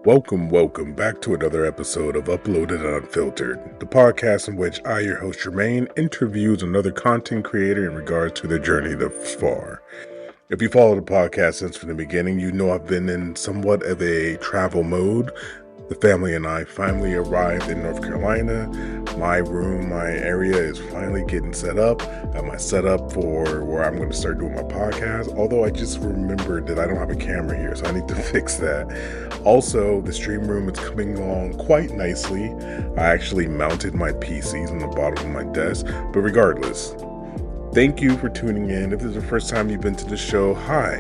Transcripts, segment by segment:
Welcome back to another episode of Uploaded and Unfiltered, the podcast in which I, your host Jermaine, interviews another content creator in regards to their journey thus far. If you follow the podcast since from the beginning, you know I've been in somewhat of a travel mode. The family and I finally arrived in North Carolina. My room, my area is finally getting set up. I have my setup for where I'm going to start doing my podcast. Although I just remembered that I don't have a camera here, so I need to fix that. Also, the stream room is coming along quite nicely. I actually mounted my PCs on the bottom of my desk. But regardless, thank you for tuning in. If this is the first time you've been to the show, hi.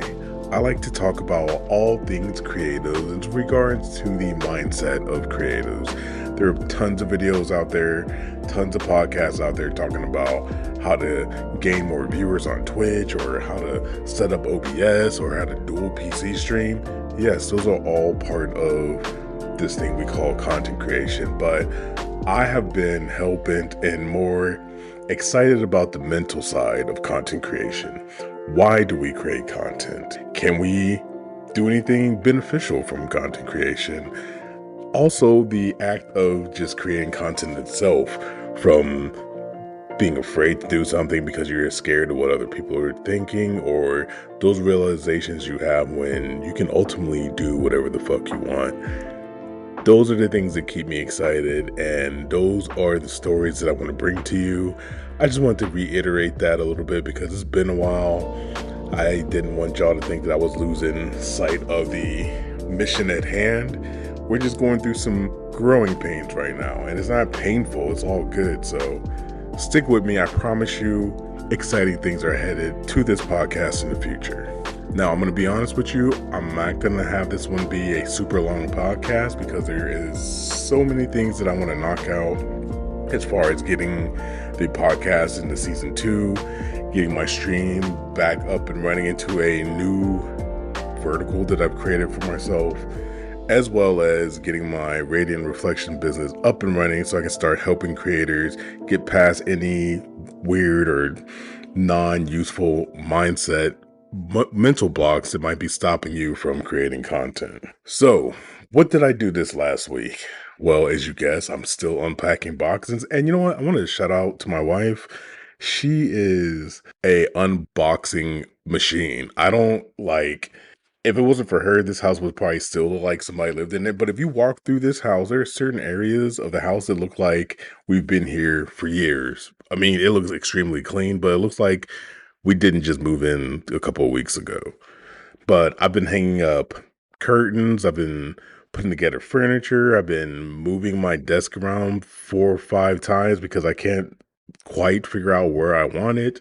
I like to talk about all things creative in regards to the mindset of creatives. There are tons of videos out there, tons of podcasts out there talking about how to gain more viewers on Twitch or how to set up OBS or how to dual PC stream. Yes, those are all part of this thing we call content creation, but I have been hell-bent and more excited about the mental side of content creation. Why do we create content? Can we do anything beneficial from content creation? Also, the act of just creating content itself, from being afraid to do something because you're scared of what other people are thinking, or those realizations you have when you can ultimately do whatever the fuck you want. Those are the things that keep me excited, and those are the stories that I want to bring to you. I just want to reiterate that a little bit because it's been a while. I didn't want y'all to think that I was losing sight of the mission at hand. We're just going through some growing pains right now, and it's not painful, it's all good. So stick with me. I promise you exciting things are headed to this podcast in the future. Now, I'm going to be honest with you, I'm not going to have this one be a super long podcast because there is so many things that I want to knock out as far as getting the podcast into season 2, getting my stream back up and running into a new vertical that I've created for myself, as well as getting my Radiant Reflection business up and running so I can start helping creators get past any weird or non-useful mindset mental blocks that might be stopping you from creating content. So, what did I do this last week? Well, as you guess, I'm still unpacking boxes. And you know what? I want to shout out to my wife. She is a unboxing machine. I don't if it wasn't for her, this house would probably still look like somebody lived in it. But if you walk through this house, there are certain areas of the house that look like we've been here for years. I mean, it looks extremely clean, but it looks like we didn't just move in a couple of weeks ago. But I've been hanging up curtains. I've been putting together furniture. I've been moving my desk around 4 or 5 times because I can't quite figure out where I want it.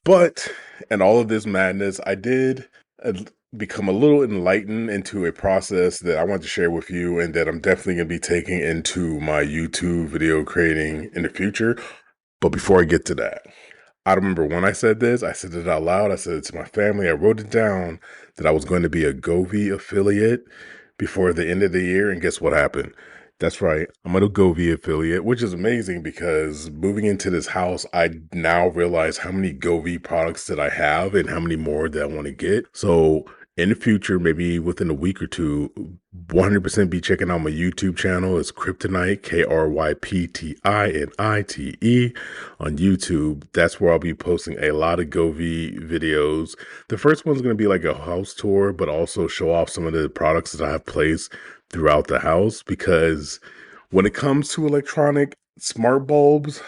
But in all of this madness, I did become a little enlightened into a process that I want to share with you and that I'm definitely going to be taking into my YouTube video creating in the future. But before I get to that, I remember when I said this, I said it out loud. I said it to my family. I wrote it down that I was going to be a Govee affiliate before the end of the year. And guess what happened? That's right. I'm a Govee affiliate, which is amazing because moving into this house, I now realize how many Govee products that I have and how many more that I want to get. So in the future, maybe within a week or two, 100% be checking out my YouTube channel. It's Kryptonite, Kryptinite on YouTube. That's where I'll be posting a lot of Govee videos. The first one's going to be like a house tour, but also show off some of the products that I have placed throughout the house. Because when it comes to electronic smart bulbs,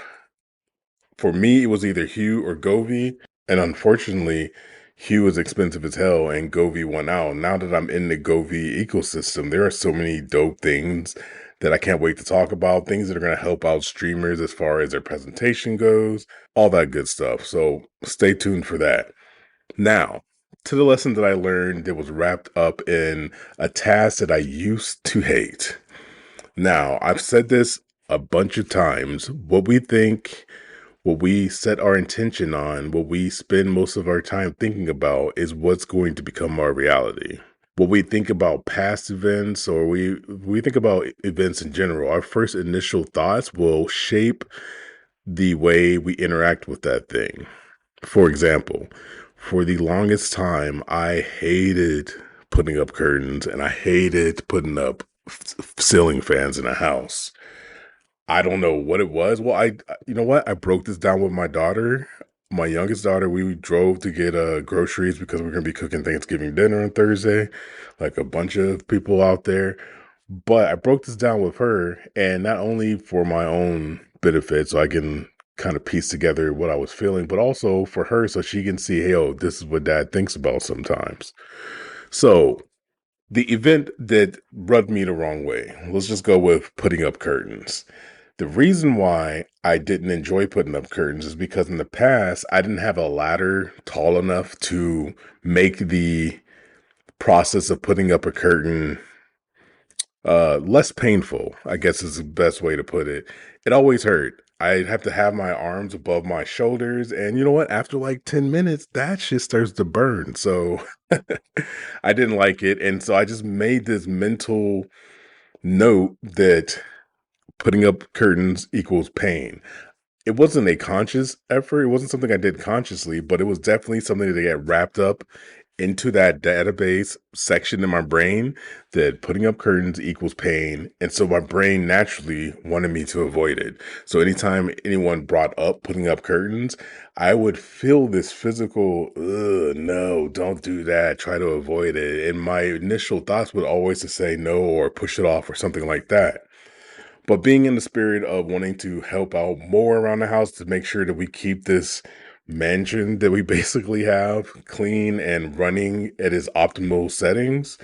for me, it was either Hue or Govee. And unfortunately, Hue is expensive as hell and Govee won out. Now that I'm in the Govee ecosystem, there are so many dope things that I can't wait to talk about. Things that are going to help out streamers as far as their presentation goes, all that good stuff. So stay tuned for that. Now, to the lesson that I learned that was wrapped up in a task that I used to hate. Now, I've said this a bunch of times. What we set our intention on, what we spend most of our time thinking about is what's going to become our reality. What we think about past events, or we think about events in general, our first initial thoughts will shape the way we interact with that thing. For example, for the longest time, I hated putting up curtains and I hated putting up ceiling fans in a house. I don't know what it was. Well, you know what? I broke this down with my daughter, my youngest daughter. We drove to get groceries because we're gonna be cooking Thanksgiving dinner on Thursday, like a bunch of people out there. But I broke this down with her, and not only for my own benefit, so I can kind of piece together what I was feeling, but also for her, so she can see, hey, oh, this is what Dad thinks about sometimes. So the event that rubbed me the wrong way. Let's just go with putting up curtains. The reason why I didn't enjoy putting up curtains is because in the past, I didn't have a ladder tall enough to make the process of putting up a curtain less painful, I guess is the best way to put it. It always hurt. I'd have to have my arms above my shoulders. And you know what? After like 10 minutes, that shit starts to burn. So I didn't like it. And so I just made this mental note that putting up curtains equals pain. It wasn't a conscious effort. It wasn't something I did consciously, but it was definitely something that got wrapped up into that database section in my brain that putting up curtains equals pain. And so my brain naturally wanted me to avoid it. So anytime anyone brought up putting up curtains, I would feel this physical, no, don't do that. Try to avoid it. And my initial thoughts would always to say no or push it off or something like that. But being in the spirit of wanting to help out more around the house to make sure that we keep this mansion that we basically have clean and running at its optimal settings,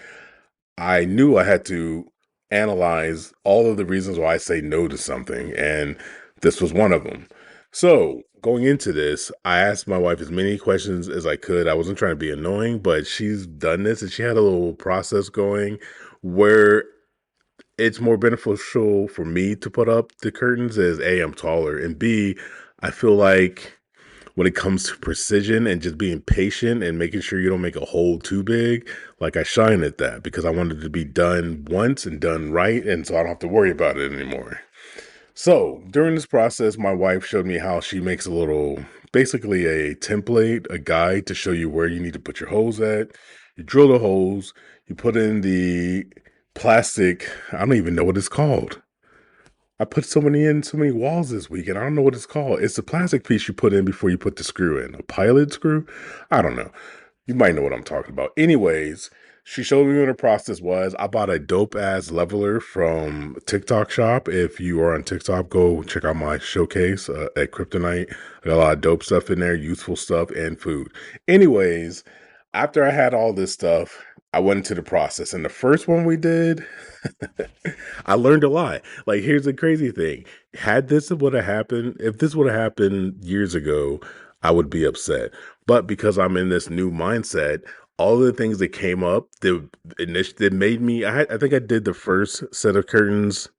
I knew I had to analyze all of the reasons why I say no to something. And this was one of them. So going into this, I asked my wife as many questions as I could. I wasn't trying to be annoying, but she's done this and she had a little process going where it's more beneficial for me to put up the curtains as A, I'm taller, and B, I feel like when it comes to precision and just being patient and making sure you don't make a hole too big, like I shine at that because I wanted it to be done once and done right, and so I don't have to worry about it anymore. So during this process, my wife showed me how she makes a little, basically a template, a guide to show you where you need to put your holes at. You drill the holes, you put in the plastic, I don't even know what it's called. I put so many walls this week, and I don't know what it's called. It's the plastic piece you put in before you put the screw in. A pilot screw? I don't know. You might know what I'm talking about. Anyways, she showed me what her process was. I bought a dope ass leveler from TikTok shop. If you are on TikTok, go check out my showcase at Kryptonite. I got a lot of dope stuff in there, useful stuff, and food. Anyways, after I had all this stuff, I went into the process. And the first one we did, I learned a lot. Like, here's the crazy thing. Had this would have happened, if this would have happened years ago, I would be upset. But because I'm in this new mindset, all the things that came up that made me, I think I did the first set of curtains.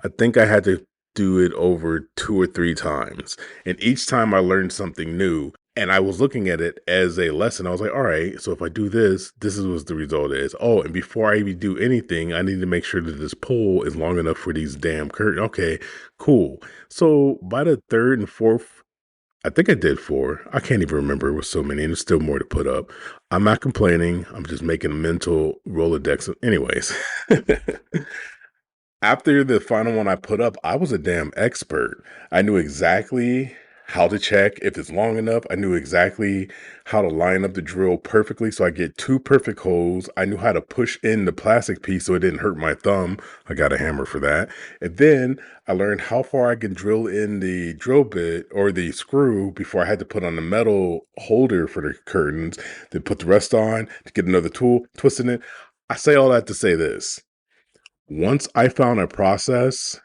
I think I had to do it over 2 or 3 times. And each time I learned something new. And I was looking at it as a lesson. I was like, all right, so if I do this, this is what the result is. Oh, and before I even do anything, I need to make sure that this pole is long enough for these damn curtains. Okay, cool. So by the third and fourth, I think I did 4. I can't even remember. It was so many, and there's still more to put up. I'm not complaining. I'm just making a mental Rolodex. Anyways, after the final one I put up, I was a damn expert. I knew exactly how to check if it's long enough. I knew exactly how to line up the drill perfectly so I get 2 perfect holes. I knew how to push in the plastic piece so it didn't hurt my thumb. I got a hammer for that. And then I learned how far I can drill in the drill bit or the screw before I had to put on the metal holder for the curtains, then put the rest on to get another tool, twisting it. I say all that to say this. Once I found a process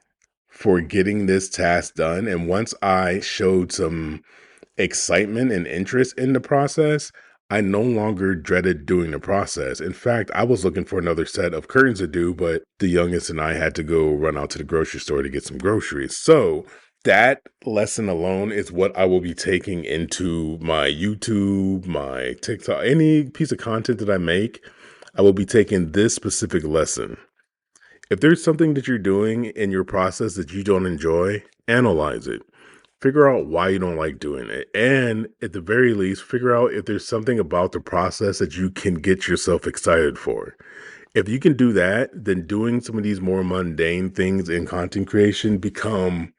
for getting this task done, and once I showed some excitement and interest in the process, I no longer dreaded doing the process. In fact, I was looking for another set of curtains to do, but the youngest and I had to go run out to the grocery store to get some groceries. So that lesson alone is what I will be taking into my YouTube, my TikTok, any piece of content that I make. I will be taking this specific lesson. If there's something that you're doing in your process that you don't enjoy, analyze it. Figure out why you don't like doing it. And at the very least, figure out if there's something about the process that you can get yourself excited for. If you can do that, then doing some of these more mundane things in content creation become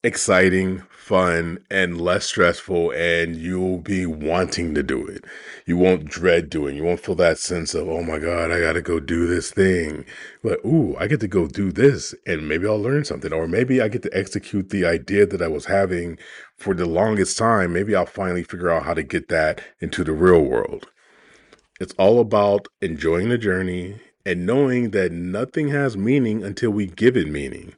exciting, fun, and less stressful, and you'll be wanting to do it. You won't dread doing. You won't feel that sense of, oh my God, I gotta go do this thing. But ooh, I get to go do this, and maybe I'll learn something, or maybe I get to execute the idea that I was having for the longest time. Maybe I'll finally figure out how to get that into the real world. It's all about enjoying the journey and knowing that nothing has meaning until we give it meaning.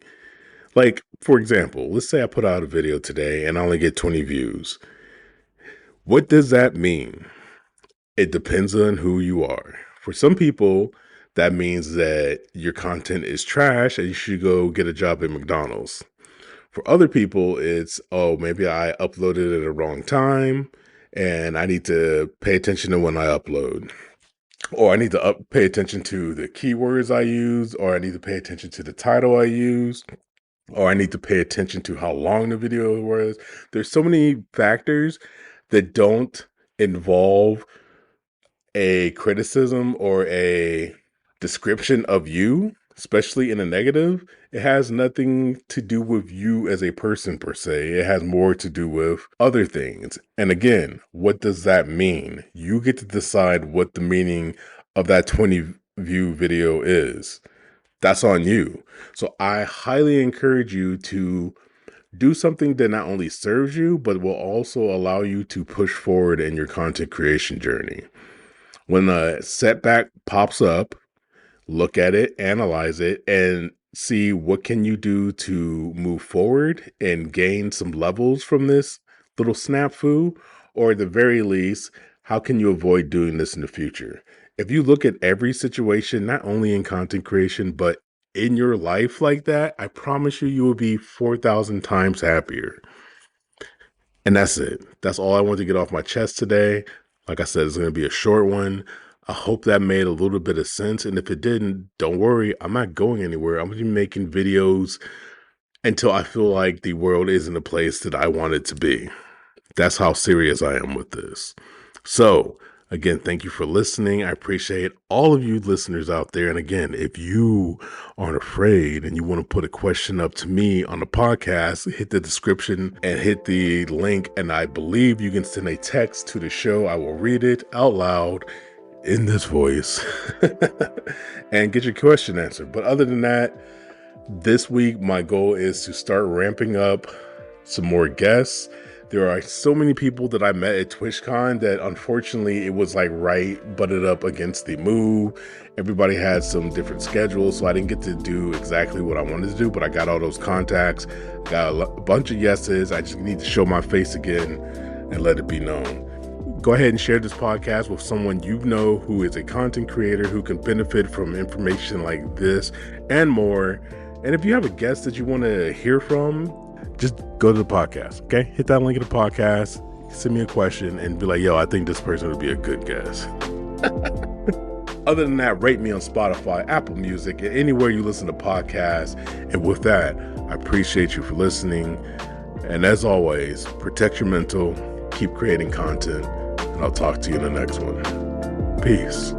Like, for example, let's say I put out a video today and I only get 20 views. What does that mean? It depends on who you are. For some people, that means that your content is trash and you should go get a job at McDonald's. For other people, it's, oh, maybe I uploaded at a wrong time and I need to pay attention to when I upload. Or I need to pay attention to the keywords I use, or I need to pay attention to the title I use, or I need to pay attention to how long the video was. There's so many factors that don't involve a criticism or a description of you, especially in a negative. It has nothing to do with you as a person per se. It has more to do with other things. And again, what does that mean? You get to decide what the meaning of that 20 view video is. That's on you. So I highly encourage you to do something that not only serves you, but will also allow you to push forward in your content creation journey. When a setback pops up, look at it, analyze it, and see what can you do to move forward and gain some levels from this little snafu, or at the very least, how can you avoid doing this in the future? If you look at every situation, not only in content creation, but in your life like that, I promise you, you will be 4,000 times happier. And that's it. That's all I want to get off my chest today. Like I said, it's going to be a short one. I hope that made a little bit of sense. And if it didn't, don't worry. I'm not going anywhere. I'm going to be making videos until I feel like the world is in a place that I want it to be. That's how serious I am with this. So again, thank you for listening. I appreciate all of you listeners out there. And again, if you aren't afraid and you want to put a question up to me on the podcast, hit the description and hit the link. And I believe you can send a text to the show. I will read it out loud in this voice and get your question answered. But other than that, this week, my goal is to start ramping up some more guests. There are so many people that I met at TwitchCon that unfortunately it was like butted up against the move. Everybody had some different schedules, so I didn't get to do exactly what I wanted to do, but I got all those contacts, got a bunch of yeses. I just need to show my face again and let it be known. Go ahead and share this podcast with someone you know who is a content creator who can benefit from information like this and more. And if you have a guest that you want to hear from, just go to the podcast, okay? Hit that link in the podcast, send me a question, and be like, yo, I think this person would be a good guest. Other than that, rate me on Spotify, Apple Music, and anywhere you listen to podcasts. And with that, I appreciate you for listening. And as always, protect your mental, keep creating content, and I'll talk to you in the next one. Peace.